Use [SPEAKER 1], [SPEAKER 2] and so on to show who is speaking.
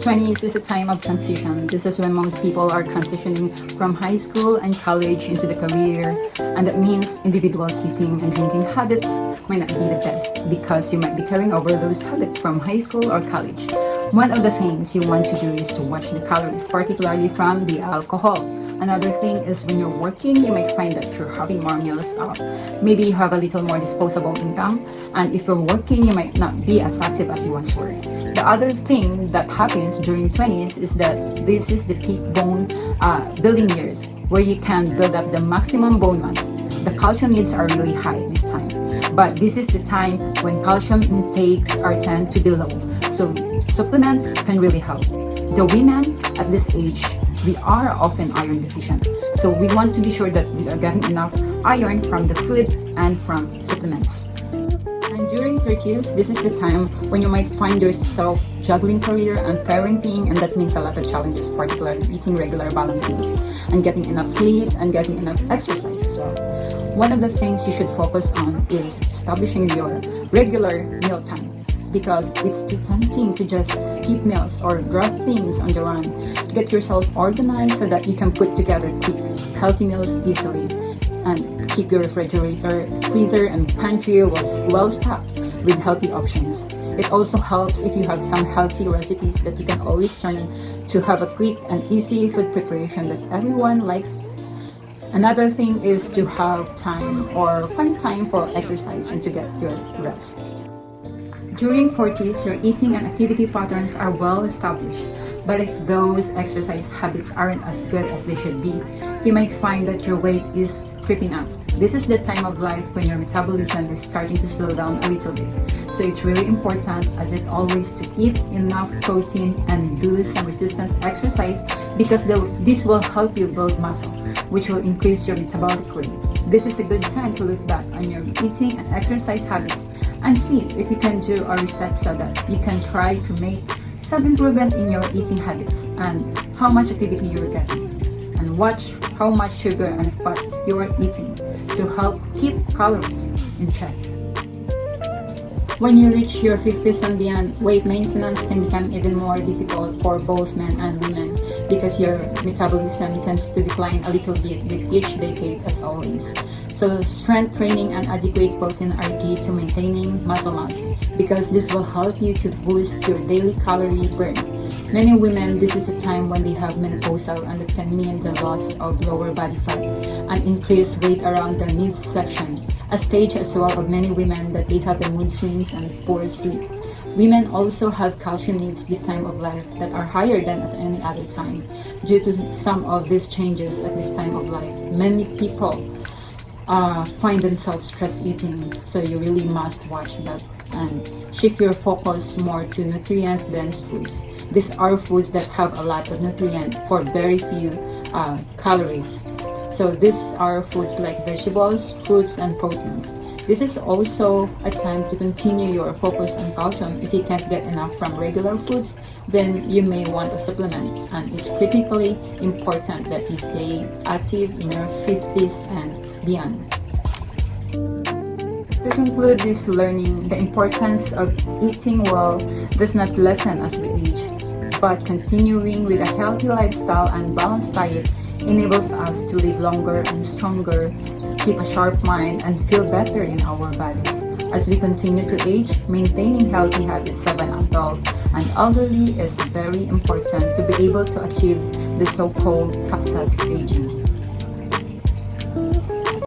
[SPEAKER 1] 20s is a time of transition. This is when most people are transitioning from high school and college into the career, and that means individual eating and drinking habits might not be the best because you might be carrying over those habits from high school or college. One of the things you want to do is to watch the calories, particularly from the alcohol. Another thing is when you're working, you might find that you're having more meals. Maybe you have a little more disposable income, and if you're working, you might not be as active as you once were. The other thing that happens during 20s is that this is the peak bone building years where you can build up the maximum bone mass. The calcium needs are really high this time, but this is the time when calcium intakes are tend to be low. So supplements can really help. The women at this age, we are often iron deficient. So we want to be sure that we are getting enough iron from the food and from supplements. And during 30s, this is the time when you might find yourself juggling career and parenting, and that means a lot of challenges, particularly eating regular balanced meals and getting enough sleep and getting enough exercise as well. One of the things you should focus on is establishing your regular meal time, because it's too tempting to just skip meals or grab things on the run. Get yourself organized so that you can put together quick, healthy meals easily, and keep your refrigerator, freezer, and pantry well stocked with healthy options. It also helps if you have some healthy recipes that you can always turn to have a quick and easy food preparation that everyone likes. Another thing is to have time or find time for exercise and to get your rest. During 40s, your eating and activity patterns are well established, but if those exercise habits aren't as good as they should be, you might find that your weight is creeping up. This is the time of life when your metabolism is starting to slow down a little bit. So it's really important, as it always, to eat enough protein and do some resistance exercise, because this will help you build muscle, which will increase your metabolic rate. This is a good time to look back on your eating and exercise habits and see if you can do a reset so that you can try to make some improvement in your eating habits and how much activity you're getting, and watch how much sugar and fat you are eating to help keep calories in check. When you reach your 50s and beyond, weight maintenance can become even more difficult for both men and women because your metabolism tends to decline a little bit with each decade, as always. So strength training and adequate protein are key to maintaining muscle mass, because this will help you to boost your daily calorie burn. Many women, this is a time when they have menopausal, and it can mean the loss of lower body fat and increased weight around the midsection, a stage as well of many women that they have the mood swings and poor sleep. Women also have calcium needs this time of life that are higher than at any other time due to some of these changes at this time of life. Many people find themselves stress eating, so you really must watch that and shift your focus more to nutrient-dense foods. These are foods that have a lot of nutrient for very few calories. So these are foods like vegetables, fruits, and proteins. This is also a time to continue your focus on calcium. If you can't get enough from regular foods, then you may want a supplement, and it's critically important that you stay active in your 50s and beyond. To conclude this learning, the importance of eating well does not lessen as we age, but continuing with a healthy lifestyle and balanced diet enables us to live longer and stronger, keep a sharp mind, and feel better in our bodies. As we continue to age, maintaining healthy habits of an adult and elderly is very important to be able to achieve the so-called success aging.